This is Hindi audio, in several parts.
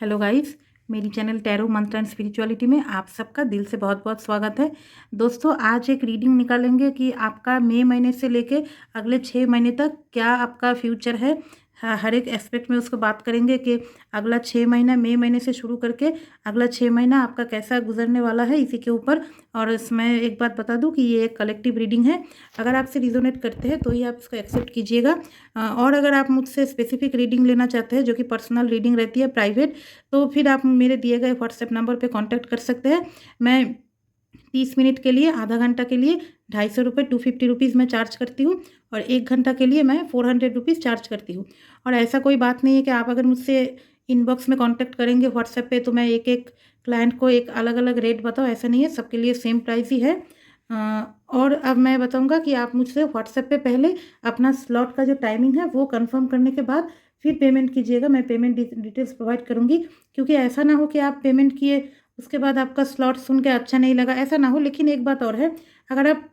हेलो गाइस, मेरी चैनल टैरो मंत्र एंड स्पिरिचुअलिटी में आप सबका दिल से बहुत बहुत स्वागत है। दोस्तों, आज एक रीडिंग निकालेंगे कि आपका मई महीने से लेके अगले 6 महीने तक क्या आपका फ्यूचर है। हर एक एस्पेक्ट में उसको बात करेंगे कि अगला 6 महीना मई महीने से शुरू करके अगला 6 महीना आपका कैसा गुजरने वाला है इसी के ऊपर। और इसमें एक बात बता दूं कि ये एक कलेक्टिव रीडिंग है। अगर आपसे रिजोनेट करते हैं तो ही आप इसको एक्सेप्ट कीजिएगा। और अगर आप मुझसे स्पेसिफिक रीडिंग लेना चाहते हैं जो कि पर्सनल रीडिंग रहती है, प्राइवेट, तो फिर आप मेरे दिए गए व्हाट्सएप नंबर पे कांटेक्ट कर सकते हैं। मैं 30 मिनट के लिए, आधा घंटा के लिए 250 रुपये, 250 रुपीज़ मैं चार्ज करती हूँ। और 1 घंटा के लिए मैं 400 रुपीज़ चार्ज करती हूँ। और ऐसा कोई बात नहीं है कि आप अगर मुझसे इनबॉक्स में कांटेक्ट करेंगे व्हाट्सएप पे तो मैं एक एक क्लाइंट को एक अलग अलग रेट बताऊँ, ऐसा नहीं है, सबके लिए सेम प्राइस ही है। और अब मैं बताऊंगा कि आप मुझसे व्हाट्सएप पे पहले अपना स्लॉट का जो टाइमिंग है वो कंफर्म करने के बाद फिर पेमेंट कीजिएगा। मैं पेमेंट डिटेल्स प्रोवाइड करूंगी, क्योंकि ऐसा ना हो कि आप पेमेंट किए उसके बाद आपका स्लॉट सुन के अच्छा नहीं लगा, ऐसा ना हो। लेकिन एक बात और है, अगर आप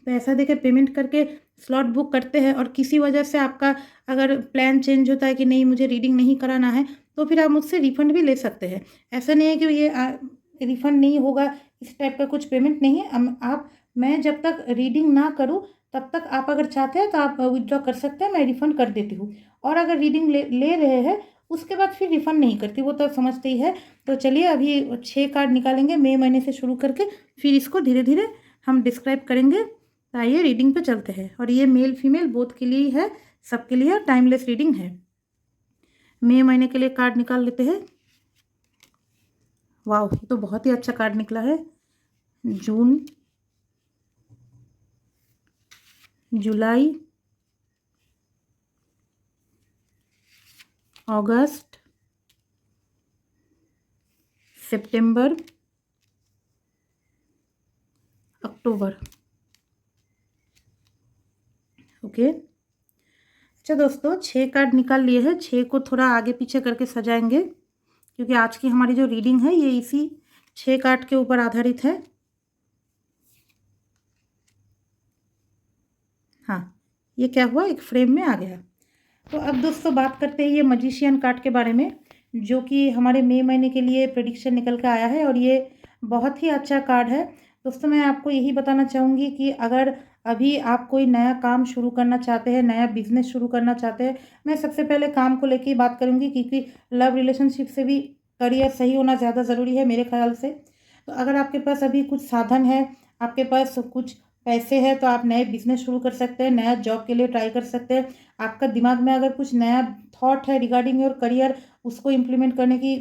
पैसा देके पेमेंट करके स्लॉट बुक करते हैं और किसी वजह से आपका अगर प्लान चेंज होता है कि नहीं मुझे रीडिंग नहीं कराना है, तो फिर आप मुझसे रिफ़ंड भी ले सकते हैं। ऐसा नहीं है कि ये रिफ़ंड नहीं होगा, इस टाइप का कुछ पेमेंट नहीं है। आप मैं जब तक रीडिंग ना करूँ तब तक आप अगर चाहते हैं तो आप विथड्रॉ कर सकते हैं, मैं रिफ़ंड कर देती हूँ। और अगर रीडिंग ले रहे हैं उसके बाद फिर रिफ़ंड नहीं करती, वो तो समझते ही है। तो चलिए अभी 6 कार्ड निकालेंगे मई महीने से शुरू करके, फिर इसको धीरे धीरे हम डिस्क्राइब करेंगे। तो आइए रीडिंग पे चलते हैं। और ये मेल फीमेल बोथ के लिए ही है, सबके लिए टाइमलेस रीडिंग है। मई महीने के लिए कार्ड निकाल लेते हैं। वाह, ये तो बहुत ही अच्छा कार्ड निकला है। जून, जुलाई, अगस्त, सितंबर, अक्टूबर। ओके, अच्छा दोस्तों, 6 कार्ड निकाल लिए हैं। 6 को थोड़ा आगे पीछे करके सजाएंगे, क्योंकि आज की हमारी जो रीडिंग है ये इसी 6 कार्ड के ऊपर आधारित है। हाँ, ये क्या हुआ, एक फ्रेम में आ गया। तो अब दोस्तों बात करते हैं ये मजिशियन कार्ड के बारे में, जो कि हमारे मई महीने के लिए प्रेडिक्शन निकल कर आया है। और ये बहुत ही अच्छा कार्ड है। दोस्तों, मैं आपको यही बताना चाहूँगी कि अगर अभी आप कोई नया काम शुरू करना चाहते हैं, नया बिजनेस शुरू करना चाहते हैं, मैं सबसे पहले काम को लेके ही बात करूँगी, क्योंकि लव रिलेशनशिप से भी करियर सही होना ज़्यादा ज़रूरी है मेरे ख्याल से। तो अगर आपके पास अभी कुछ साधन है, आपके पास कुछ पैसे हैं, तो आप नए बिजनेस शुरू कर सकते हैं, नया जॉब के लिए ट्राई कर सकते हैं। आपका दिमाग में अगर कुछ नया थॉट है रिगार्डिंग योर करियर, उसको इम्प्लीमेंट करने की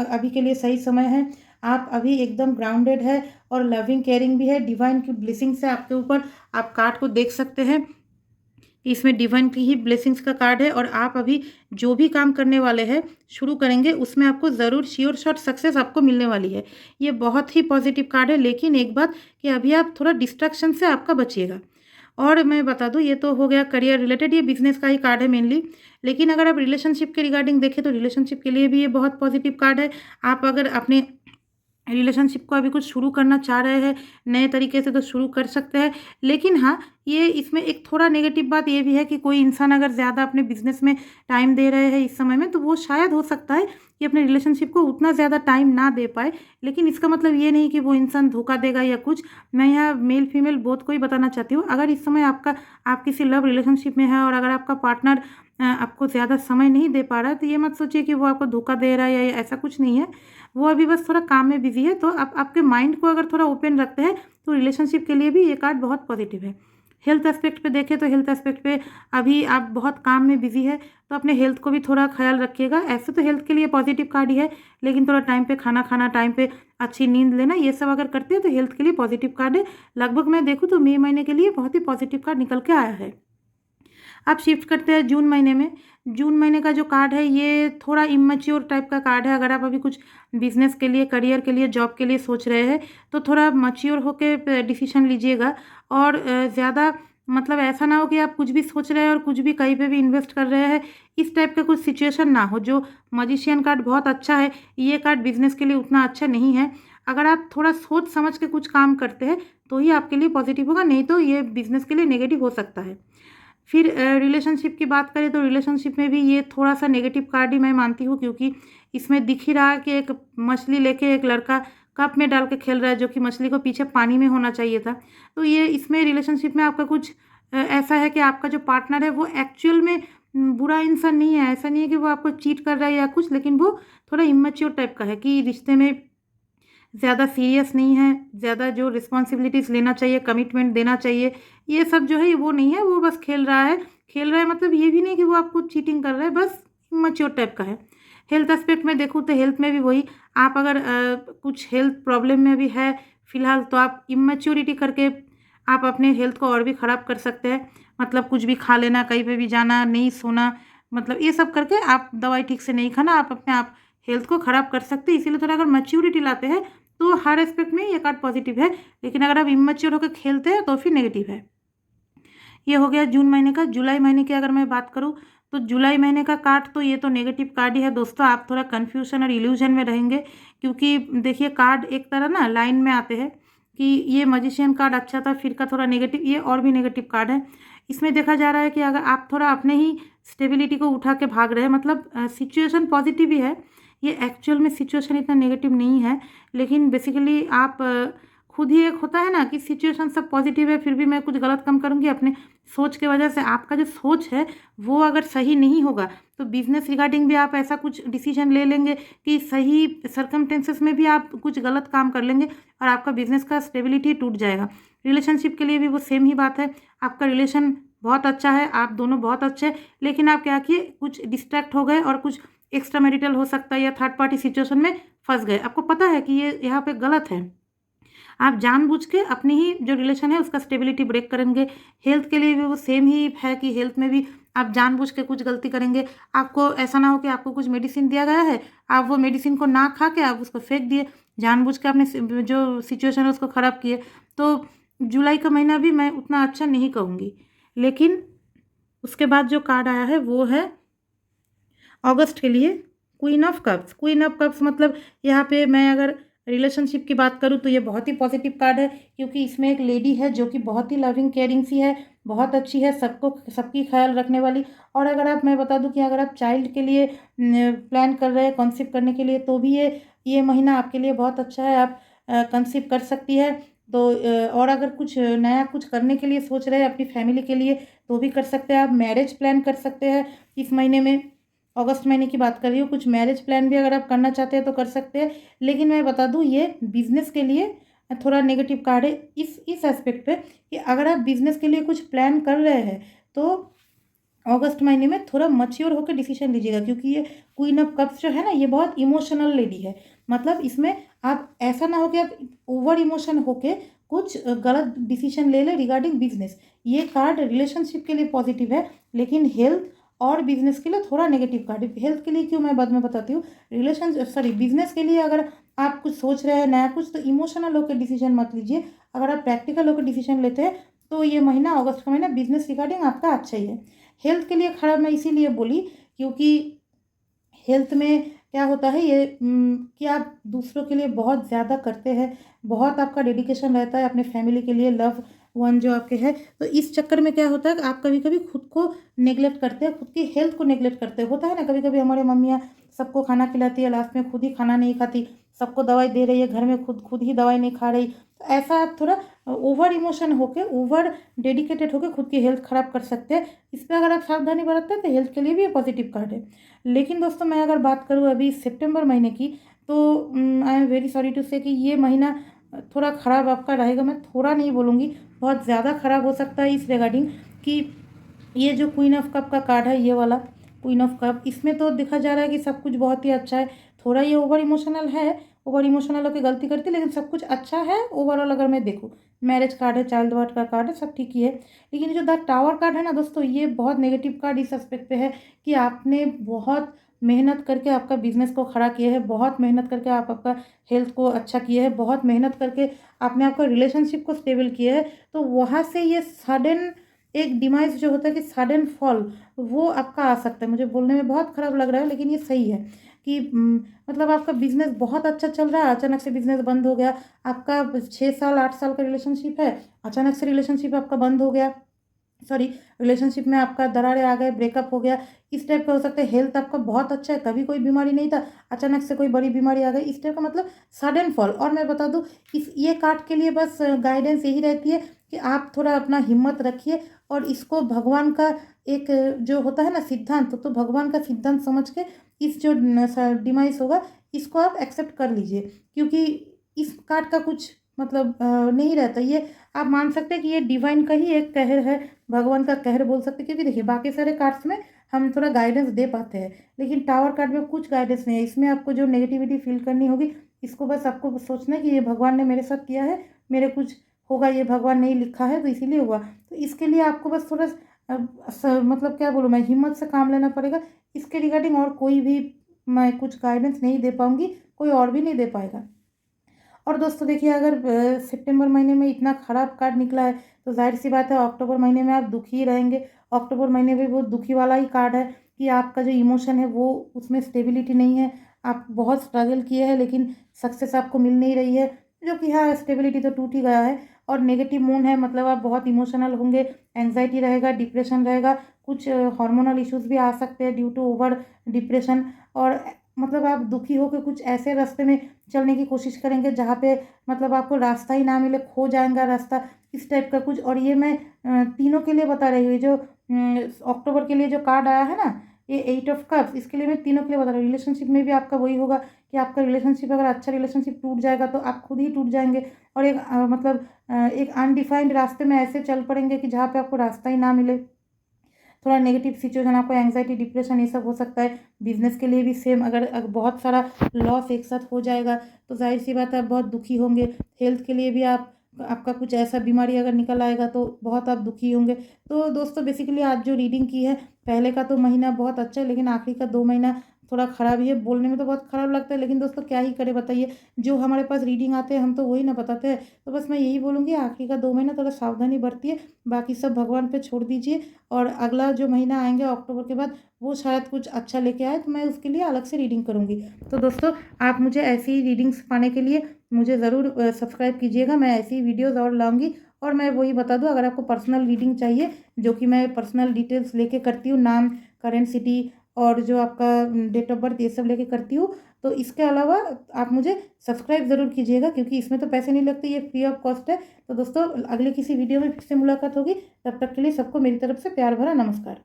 अभी के लिए सही समय है। आप अभी एकदम ग्राउंडेड है और लविंग केयरिंग भी है, डिवाइन की ब्लेसिंग्स है आपके ऊपर। आप कार्ड को देख सकते हैं कि इसमें डिवाइन की ही ब्लेसिंग्स का कार्ड है। और आप अभी जो भी काम करने वाले हैं, शुरू करेंगे, उसमें आपको ज़रूर श्योर शॉट सक्सेस आपको मिलने वाली है। ये बहुत ही पॉजिटिव कार्ड है। लेकिन एक बात कि अभी आप थोड़ा डिस्ट्रैक्शन से आपका बचिएगा। और मैं बता दूं, ये तो हो गया करियर रिलेटेड, ये बिजनेस का ही कार्ड है मेनली। लेकिन अगर आप रिलेशनशिप के रिगार्डिंग देखें तो रिलेशनशिप के लिए भी ये बहुत पॉजिटिव कार्ड है। आप अगर अपने रिलेशनशिप को अभी कुछ शुरू करना चाह रहे हैं नए तरीके से, तो शुरू कर सकते हैं। लेकिन हाँ, ये इसमें एक थोड़ा नेगेटिव बात ये भी है कि कोई इंसान अगर ज़्यादा अपने बिजनेस में टाइम दे रहे हैं इस समय में, तो वो शायद हो सकता है कि अपने रिलेशनशिप को उतना ज़्यादा टाइम ना दे पाए। लेकिन इसका मतलब ये नहीं कि वो इंसान धोखा देगा या कुछ। मैं यहाँ मेल फीमेल बोथ को ही बताना चाहती हूँ। अगर इस समय आप किसी लव रिलेशनशिप में है और अगर आपका पार्टनर आपको ज़्यादा समय नहीं दे पा रहा है, तो ये मत सोचिए कि वो आपको धोखा दे रहा है या ऐसा कुछ नहीं है। वो अभी बस थोड़ा काम में बिजी है। तो आप आपके माइंड को अगर थोड़ा ओपन रखते हैं तो रिलेशनशिप के लिए भी ये कार्ड बहुत पॉजिटिव है। हेल्थ एस्पेक्ट पे देखें तो हेल्थ एस्पेक्ट पे अभी आप बहुत काम में बिजी है, तो अपने हेल्थ को भी थोड़ा ख्याल रखिएगा। ऐसे तो हेल्थ के लिए पॉजिटिव कार्ड ही है, लेकिन थोड़ा टाइम पे खाना खाना, टाइम पे अच्छी नींद लेना, ये सब अगर करते हैं तो हेल्थ के लिए पॉजिटिव कार्ड है। लगभग मैं देखूँ तो मई महीने के लिए बहुत ही पॉजिटिव कार्ड निकल के आया है। अब शिफ्ट करते हैं जून महीने में। जून महीने का जो कार्ड है ये थोड़ा इमेच्योर टाइप का कार्ड है। अगर आप अभी कुछ बिजनेस के लिए, करियर के लिए, जॉब के लिए सोच रहे हैं, तो थोड़ा मैच्योर होकर डिसीजन लीजिएगा। और ज़्यादा मतलब ऐसा ना हो कि आप कुछ भी सोच रहे हैं और कुछ भी कहीं पे भी इन्वेस्ट कर रहे हैं, इस टाइप का कुछ सिचुएशन ना हो। जो मजिशियन कार्ड बहुत अच्छा है, ये कार्ड बिजनेस के लिए उतना अच्छा नहीं है। अगर आप थोड़ा सोच समझ के कुछ काम करते हैं तो ही आपके लिए पॉजिटिव होगा, नहीं तो ये बिजनेस के लिए नेगेटिव हो सकता है। फिर रिलेशनशिप की बात करें तो रिलेशनशिप में भी ये थोड़ा सा नेगेटिव कार्ड ही मैं मानती हूँ, क्योंकि इसमें दिख ही रहा है कि एक मछली लेके एक लड़का कप में डाल के खेल रहा है, जो कि मछली को पीछे पानी में होना चाहिए था। तो ये इसमें रिलेशनशिप में आपका कुछ ऐसा है कि आपका जो पार्टनर है वो एक्चुअल में बुरा इंसान नहीं है। ऐसा नहीं है कि वो आपको चीट कर रहा है या कुछ, लेकिन वो थोड़ा इमैच्योर टाइप का है कि रिश्ते में ज़्यादा सीरियस नहीं है, ज़्यादा जो रिस्पॉन्सिबिलिटीज़ लेना चाहिए, कमिटमेंट देना चाहिए, ये सब जो है वो नहीं है। वो बस खेल रहा है। खेल रहा है मतलब ये भी नहीं कि वो आपको चीटिंग कर रहा है, बस इमैच्योर टाइप का है। हेल्थ एस्पेक्ट में देखूँ तो हेल्थ में भी वही, आप अगर कुछ हेल्थ प्रॉब्लम में भी है फ़िलहाल, तो आप इमैच्योरिटी करके आप अपने हेल्थ को और भी ख़राब कर सकते हैं। मतलब कुछ भी खा लेना, कहीं पे भी जाना, नहीं सोना, मतलब ये सब करके आप दवाई ठीक से नहीं खाना, आप अपने आप हेल्थ को ख़राब कर सकते हैं। इसीलिए थोड़ा अगर मैच्योरिटी लाते हैं तो हर एस्पेक्ट में ये कार्ड पॉजिटिव है, लेकिन अगर आप इमैच्योर होकर खेलते हैं तो फिर नेगेटिव है। ये हो गया जून महीने का। जुलाई महीने की अगर मैं बात करूँ तो जुलाई महीने का कार्ड तो ये तो नेगेटिव कार्ड ही है दोस्तों। आप थोड़ा कन्फ्यूजन और इल्यूजन में रहेंगे, क्योंकि देखिए कार्ड एक तरह ना लाइन में आते हैं कि ये मजिशियन कार्ड अच्छा था, फिर का थोड़ा नेगेटिव, ये और भी नेगेटिव कार्ड है। इसमें देखा जा रहा है कि अगर आप थोड़ा अपने ही स्टेबिलिटी को उठा के भाग रहे हैं, मतलब सिचुएशन पॉजिटिव ही है, ये एक्चुअल में सिचुएशन इतना नेगेटिव नहीं है, लेकिन बेसिकली आप खुद ही एक होता है ना कि सिचुएशन सब पॉजिटिव है, फिर भी मैं कुछ गलत काम करूँगी अपने सोच के वजह से। आपका जो सोच है वो अगर सही नहीं होगा तो बिजनेस रिगार्डिंग भी आप ऐसा कुछ डिसीजन ले लेंगे कि सही सर्कमटेंसेस में भी आप कुछ गलत काम कर लेंगे और आपका बिजनेस का स्टेबिलिटी टूट जाएगा। रिलेशनशिप के लिए भी वो सेम ही बात है। आपका रिलेशन बहुत अच्छा है, आप दोनों बहुत अच्छे हैं, लेकिन आप क्या किए, कुछ डिस्ट्रैक्ट हो गए और कुछ एक्स्ट्रा मैरिटल हो सकता है या थर्ड पार्टी सिचुएशन में फंस गए। आपको पता है कि ये यहाँ पे गलत है, आप जानबूझ के अपनी ही जो रिलेशन है उसका स्टेबिलिटी ब्रेक करेंगे। हेल्थ के लिए भी वो सेम ही है कि हेल्थ में भी आप जानबूझ के कुछ गलती करेंगे। आपको ऐसा ना हो कि आपको कुछ मेडिसिन दिया गया है, आप वो मेडिसिन को ना खा के आप उसको फेंक दिए, जानबूझ के अपने जो सिचुएशन है उसको ख़राब किए। तो जुलाई का महीना भी मैं उतना अच्छा नहीं कहूँगी। लेकिन उसके बाद जो कार्ड आया है वो है अगस्त के लिए queen of cups. Queen of cups मतलब यहाँ पे मैं अगर रिलेशनशिप की बात करूँ तो ये बहुत ही पॉजिटिव कार्ड है, क्योंकि इसमें एक लेडी है जो कि बहुत ही लविंग केयरिंग सी है, बहुत अच्छी है, सबको सबकी ख्याल रखने वाली। और अगर आप, मैं बता दूं कि अगर आप चाइल्ड के लिए प्लान कर रहे हैं कंसीव करने के लिए, तो भी ये महीना आपके लिए बहुत अच्छा है। आप कंसीव कर सकती है। तो और अगर कुछ नया कुछ करने के लिए सोच रहे हैं अपनी फैमिली के लिए तो भी कर सकते हैं। आप मैरिज प्लान कर सकते हैं इस महीने में, अगस्त महीने की बात कर रही हूँ। कुछ मैरिज प्लान भी अगर आप करना चाहते हैं तो कर सकते हैं। लेकिन मैं बता दूँ ये बिजनेस के लिए थोड़ा नेगेटिव कार्ड है इस एस्पेक्ट पे कि अगर आप बिजनेस के लिए कुछ प्लान कर रहे हैं तो अगस्त महीने में थोड़ा मैच्योर होकर डिसीजन लीजिएगा, क्योंकि ये क्वीन ऑफ कप्स जो है ना ये बहुत इमोशनल लेडी है। मतलब इसमें आप ऐसा ना हो कि आप ओवर इमोशन होके कुछ गलत डिसीजन ले ले रिगार्डिंग बिजनेस। ये कार्ड रिलेशनशिप के लिए पॉजिटिव है, लेकिन हेल्थ और बिजनेस के लिए थोड़ा नेगेटिव कार्ड है। हेल्थ के लिए क्यों मैं बाद में बताती हूँ। बिजनेस के लिए अगर आप कुछ सोच रहे हैं नया कुछ, तो इमोशनल होकर डिसीजन मत लीजिए। अगर आप प्रैक्टिकल होकर डिसीजन लेते हैं तो ये महीना, अगस्त का महीना, बिजनेस रिगार्डिंग आपका अच्छा ही है। हेल्थ के लिए खराब मैं इसीलिए बोली क्योंकि हेल्थ में क्या होता है ये कि आप दूसरों के लिए बहुत ज़्यादा करते हैं, बहुत आपका डेडिकेशन रहता है अपने फैमिली के लिए, लव वन जो आपके है। तो इस चक्कर में क्या होता है कि आप कभी कभी खुद को नेग्लेक्ट करते हैं, खुद की हेल्थ को नेग्लेक्ट करते हैं। होता है ना कभी कभी हमारे मम्मियाँ सबको खाना खिलाती है, लास्ट में खुद ही खाना नहीं खाती, सबको दवाई दे रही है, घर में खुद खुद ही दवाई नहीं खा रही। तो ऐसा आप थोड़ा ओवर इमोशन होकर, ओवर डेडिकेटेड होकर खुद की हेल्थ ख़राब कर सकते हैं। इस पर अगर आप सावधानी बरतते हैं तो हेल्थ के लिए भी ये पॉजिटिव कार्ड है। लेकिन दोस्तों मैं अगर बात करूँ अभी सितंबर महीने की, तो I am very sorry to say कि ये महीना थोड़ा ख़राब आपका रहेगा। मैं थोड़ा नहीं बोलूँगी, बहुत ज़्यादा ख़राब हो सकता है इस रिगार्डिंग कि ये जो क्वीन ऑफ कप का कार्ड है, ये वाला क्वीन ऑफ कप, इसमें तो देखा जा रहा है कि सब कुछ बहुत ही अच्छा है। थोड़ा ये ओवर इमोशनल है, ओवर इमोशनल होकर गलती करती है, लेकिन सब कुछ अच्छा है ओवरऑल। अगर मैं देखूँ, मैरिज कार्ड है, चाइल्ड वार्ड का कार्ड है, सब ठीक ही है। लेकिन जो द टावर कार्ड है ना दोस्तों, ये बहुत नेगेटिव कार्ड इस एस्पेक्ट पे है कि आपने बहुत मेहनत करके आपका बिजनेस को खड़ा किया है, बहुत मेहनत करके आप आपका हेल्थ को अच्छा किया है, बहुत मेहनत करके आपने आपका रिलेशनशिप को स्टेबल किया है। तो वहाँ से ये सडन एक डिमाइस जो होता है कि सडन फॉल, वो आपका आ सकता है। मुझे बोलने में बहुत ख़राब लग रहा है लेकिन ये सही है कि मतलब आपका बिजनेस बहुत अच्छा चल रहा है, अचानक से बिजनेस बंद हो गया। आपका 6 साल 8 साल का रिलेशनशिप है, अचानक से रिलेशनशिप आपका बंद हो गया। सॉरी रिलेशनशिप में आपका दरारें आ गए, ब्रेकअप हो गया, इस टाइप का हो सकता है। हेल्थ आपका बहुत अच्छा है, कभी कोई बीमारी नहीं था, अचानक से कोई बड़ी बीमारी आ गई, इस टाइप का मतलब सडन फॉल। और मैं बता दूँ, इस ये कार्ड के लिए बस गाइडेंस यही रहती है कि आप थोड़ा अपना हिम्मत रखिए और इसको भगवान का एक जो होता है ना सिद्धांत, तो भगवान का सिद्धांत समझ के इस जो डिमाइस होगा इसको आप एक्सेप्ट कर लीजिए, क्योंकि इस कार्ड का कुछ मतलब नहीं रहता। ये आप मान सकते हैं कि ये डिवाइन का ही एक कहर है, भगवान का कहर बोल सकते हैं। क्योंकि देखिए बाकी सारे कार्ड्स में हम थोड़ा गाइडेंस दे पाते हैं, लेकिन टावर कार्ड में कुछ गाइडेंस नहीं है। इसमें आपको जो नेगेटिविटी फील करनी होगी, इसको बस आपको सोचना है कि ये भगवान ने मेरे साथ किया है, मेरे कुछ होगा, ये भगवान ने ही लिखा है तो इसीलिए हुआ। तो इसके लिए आपको बस थोड़ा मतलब क्या बोलूँ मैं, हिम्मत से काम लेना पड़ेगा। इसके रिगार्डिंग और कोई भी मैं कुछ गाइडेंस नहीं दे पाऊँगी, कोई और भी नहीं दे पाएगा। और दोस्तों देखिए, अगर सितंबर महीने में इतना ख़राब कार्ड निकला है, तो ज़ाहिर-सी बात है अक्टूबर महीने में आप दुखी ही रहेंगे। अक्टूबर महीने भी वो दुखी वाला ही कार्ड है कि आपका जो इमोशन है वो उसमें स्टेबिलिटी नहीं है। आप बहुत स्ट्रगल किए हैं लेकिन सक्सेस आपको मिल नहीं रही है, जो कि हाँ, स्टेबिलिटी तो टूट ही गया है। और नेगेटिव मून है, मतलब आप बहुत इमोशनल होंगे, एंग्ज़ायटी रहेगा, डिप्रेशन रहेगा, कुछ हार्मोनल इश्यूज़ भी आ सकते हैं ड्यू टू ओवर डिप्रेशन। और मतलब आप दुखी होके कुछ ऐसे रास्ते में चलने की कोशिश करेंगे जहाँ पे मतलब आपको रास्ता ही ना मिले, खो जाएगा रास्ता, इस टाइप का कुछ। और ये मैं तीनों के लिए बता रही हूँ, जो अक्टूबर के लिए जो कार्ड आया है ना, ये 8 ऑफ कप्स, इसके लिए मैं तीनों के लिए बता रही हूँ। रिलेशनशिप में भी आपका वही होगा कि आपका रिलेशनशिप, अगर अच्छा रिलेशनशिप टूट जाएगा तो आप खुद ही टूट जाएंगे और एक मतलब एक अनडिफाइंड रास्ते में ऐसे चल पड़ेंगे कि जहाँ पे आपको रास्ता ही ना मिले। थोड़ा नेगेटिव सिचुएशन, आपको एंग्जाइटी, डिप्रेशन, ये सब हो सकता है। बिजनेस के लिए भी सेम, अगर बहुत सारा लॉस एक साथ हो जाएगा तो जाहिर सी बात है आप बहुत दुखी होंगे। हेल्थ के लिए भी आपका कुछ ऐसा बीमारी अगर निकल आएगा तो बहुत आप दुखी होंगे। तो दोस्तों बेसिकली आज जो रीडिंग की है, पहले का तो महीना बहुत अच्छा है लेकिन आखिरी का 2 महीना थोड़ा ख़राब ही है। बोलने में तो बहुत ख़राब लगता है लेकिन दोस्तों क्या ही करें बताइए, जो हमारे पास रीडिंग आते हैं हम तो वही ना बताते हैं। तो बस मैं यही बोलूँगी, आखिरी का 2 महीना थोड़ा सावधानी बरतिए, बाकी सब भगवान पे छोड़ दीजिए। और अगला जो महीना आएंगे अक्टूबर के बाद, वो शायद कुछ अच्छा लेके आए तो मैं उसके लिए अलग से रीडिंग करूँगी। तो दोस्तों आप मुझे ऐसी ही रीडिंग्स पाने के लिए मुझे ज़रूर सब्सक्राइब कीजिएगा। मैं ऐसी ही वीडियोज़ और लाऊँगी। और मैं वही बता दूँ, अगर आपको पर्सनल रीडिंग चाहिए, जो कि मैं पर्सनल डिटेल्स लेके करती हूँ, नाम, करेंट सिटी और जो आपका डेट ऑफ बर्थ, ये सब लेके करती हूँ। तो इसके अलावा आप मुझे सब्सक्राइब ज़रूर कीजिएगा, क्योंकि इसमें तो पैसे नहीं लगते, ये फ्री ऑफ कॉस्ट है। तो दोस्तों अगले किसी वीडियो में फिर से मुलाकात होगी, तब तक के लिए सबको मेरी तरफ से प्यार भरा नमस्कार।